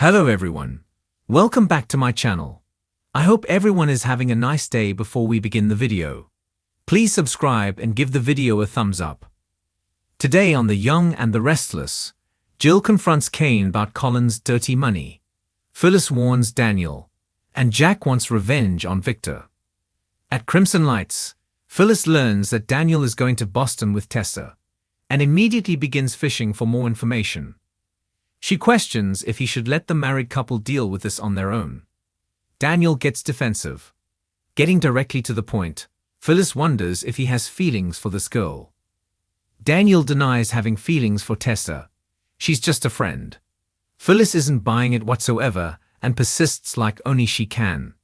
Hello everyone. Welcome back to my channel. I hope everyone is having a nice day. Before we begin the video, please subscribe and give the video a thumbs up. Today on The Young and the Restless, Jill confronts Kane about Colin's dirty money. Phyllis warns Daniel, and Jack wants revenge on Victor. At Crimson Lights, Phyllis learns that Daniel is going to Boston with Tessa, and immediately begins fishing for more information. She questions if he should let the married couple deal with this on their own. Daniel gets defensive. Getting directly to the point, Phyllis wonders if he has feelings for this girl. Daniel denies having feelings for Tessa. She's just a friend. Phyllis isn't buying it whatsoever and persists like only she can.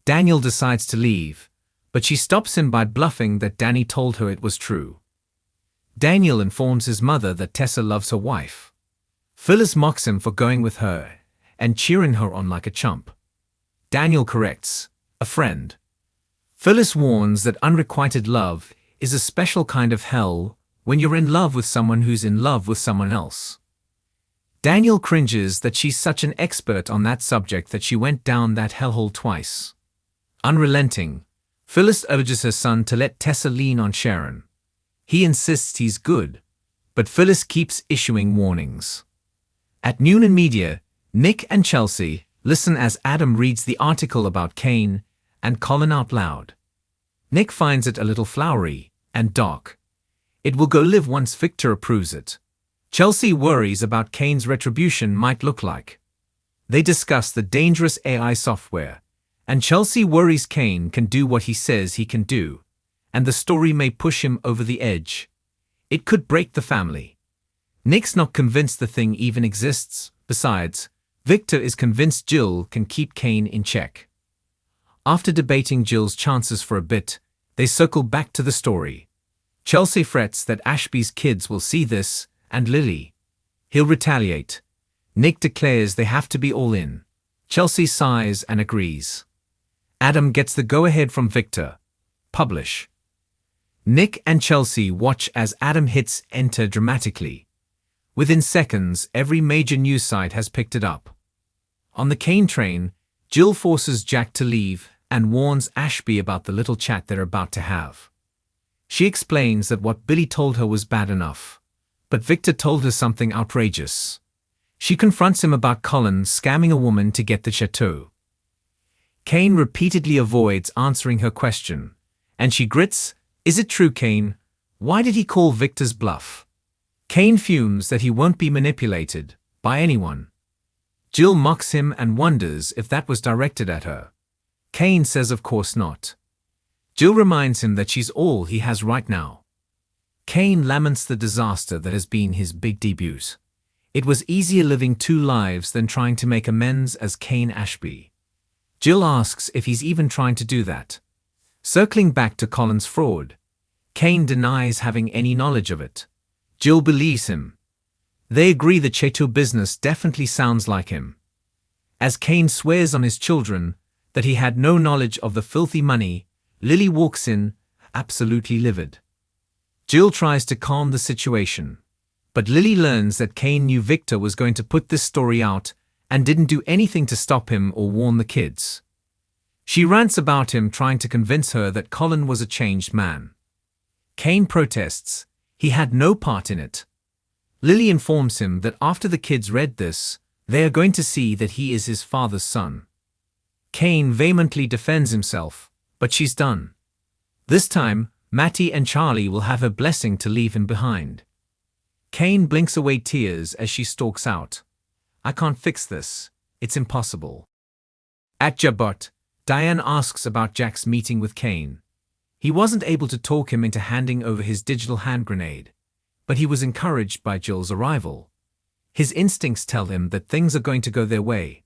Daniel decides to leave, but she stops him by bluffing that Danny told her it was true. Daniel informs his mother that Tessa loves her wife. Phyllis mocks him for going with her and cheering her on like a chump. Daniel corrects, a friend. Phyllis warns that unrequited love is a special kind of hell when you're in love with someone who's in love with someone else. Daniel cringes that she's such an expert on that subject that she went down that hellhole twice. Unrelenting, Phyllis urges her son to let Tessa lean on Sharon. He insists he's good, but Phyllis keeps issuing warnings. At noon in media, Nick and Chelsea listen as Adam reads the article about Kane and Colin out loud. Nick finds it a little flowery and dark. It will go live once Victor approves it. Chelsea worries about Kane's retribution might look like. They discuss the dangerous AI software, and Chelsea worries Kane can do what he says he can do, and the story may push him over the edge. It could break the family. Nick's not convinced the thing even exists. Besides, Victor is convinced Jill can keep Kane in check. After debating Jill's chances for a bit, they circle back to the story. Chelsea frets that Ashby's kids will see this, and Lily. He'll retaliate. Nick declares they have to be all in. Chelsea sighs and agrees. Adam gets the go-ahead from Victor. Publish. Nick and Chelsea watch as Adam hits enter dramatically. Within seconds, every major news site has picked it up. On the Kane train, Jill forces Jack to leave and warns Ashby about the little chat they're about to have. She explains that what Billy told her was bad enough, but Victor told her something outrageous. She confronts him about Colin scamming a woman to get the chateau. Kane repeatedly avoids answering her question, and she grits, "Is it true, Kane? Why did he call Victor's bluff?" Kane fumes that he won't be manipulated by anyone. Jill mocks him and wonders if that was directed at her. Kane says of course not. Jill reminds him that she's all he has right now. Kane laments the disaster that has been his big debut. It was easier living two lives than trying to make amends as Kane Ashby. Jill asks if he's even trying to do that. Circling back to Colin's fraud, Kane denies having any knowledge of it. Jill believes him. They agree the chateau business definitely sounds like him. As Kane swears on his children that he had no knowledge of the filthy money, Lily walks in, absolutely livid. Jill tries to calm the situation, but Lily learns that Kane knew Victor was going to put this story out and didn't do anything to stop him or warn the kids. She rants about him trying to convince her that Colin was a changed man. Kane protests. He had no part in it. Lily informs him that after the kids read this, they are going to see that he is his father's son. Kane vehemently defends himself, but she's done. This time, Mattie and Charlie will have her blessing to leave him behind. Kane blinks away tears as she stalks out. "I can't fix this. It's impossible." At Jabot, Diane asks about Jack's meeting with Kane. He wasn't able to talk him into handing over his digital hand grenade, but he was encouraged by Jill's arrival. His instincts tell him that things are going to go their way.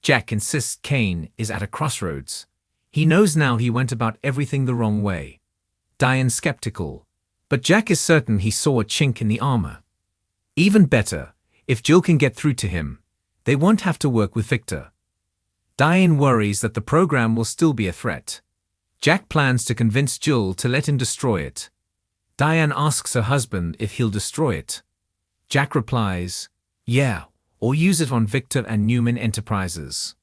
Jack insists Kane is at a crossroads. He knows now he went about everything the wrong way. Diane's skeptical, but Jack is certain he saw a chink in the armor. Even better, if Jill can get through to him, they won't have to work with Victor. Diane worries that the program will still be a threat. Jack plans to convince Jill to let him destroy it. Diane asks her husband if he'll destroy it. Jack replies, "Yeah, or use it on Victor and Newman Enterprises.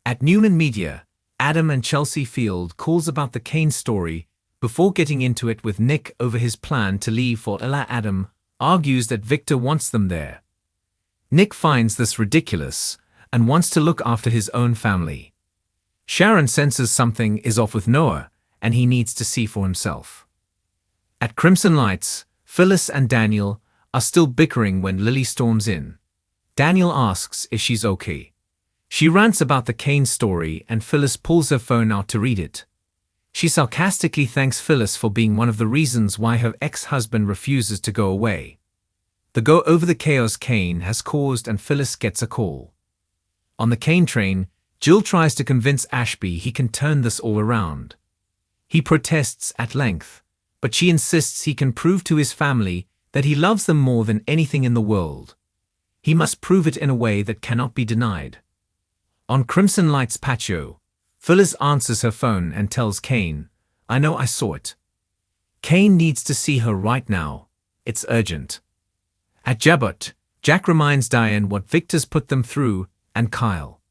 At Newman Media, Adam and Chelsea Field calls about the Kane story before getting into it with Nick over his plan to leave for LA. Adam argues that Victor wants them there. Nick finds this ridiculous and wants to look after his own family. Sharon senses something is off with Noah, and he needs to see for himself. At Crimson Lights, Phyllis and Daniel are still bickering when Lily storms in. Daniel asks if she's okay. She rants about the Kane story and Phyllis pulls her phone out to read it. She sarcastically thanks Phyllis for being one of the reasons why her ex-husband refuses to go away. They go over the chaos Kane has caused and Phyllis gets a call. On the Kane train, Jill tries to convince Ashby he can turn this all around. He protests at length, but she insists he can prove to his family that he loves them more than anything in the world. He must prove it in a way that cannot be denied. On Crimson Light's patio, Phyllis answers her phone and tells Kane, "I know, I saw it." Kane needs to see her right now. It's urgent. At Jabot, Jack reminds Diane what Victor's put them through, and Kyle.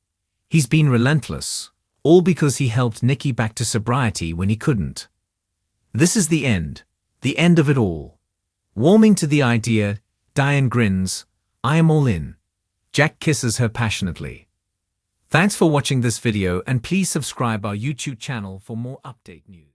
He's been relentless, all because he helped Nikki back to sobriety when he couldn't. This is the end of it all. Warming to the idea, Diane grins, "I am all in." Jack kisses her passionately. Thanks for watching this video and please subscribe our YouTube channel for more update news.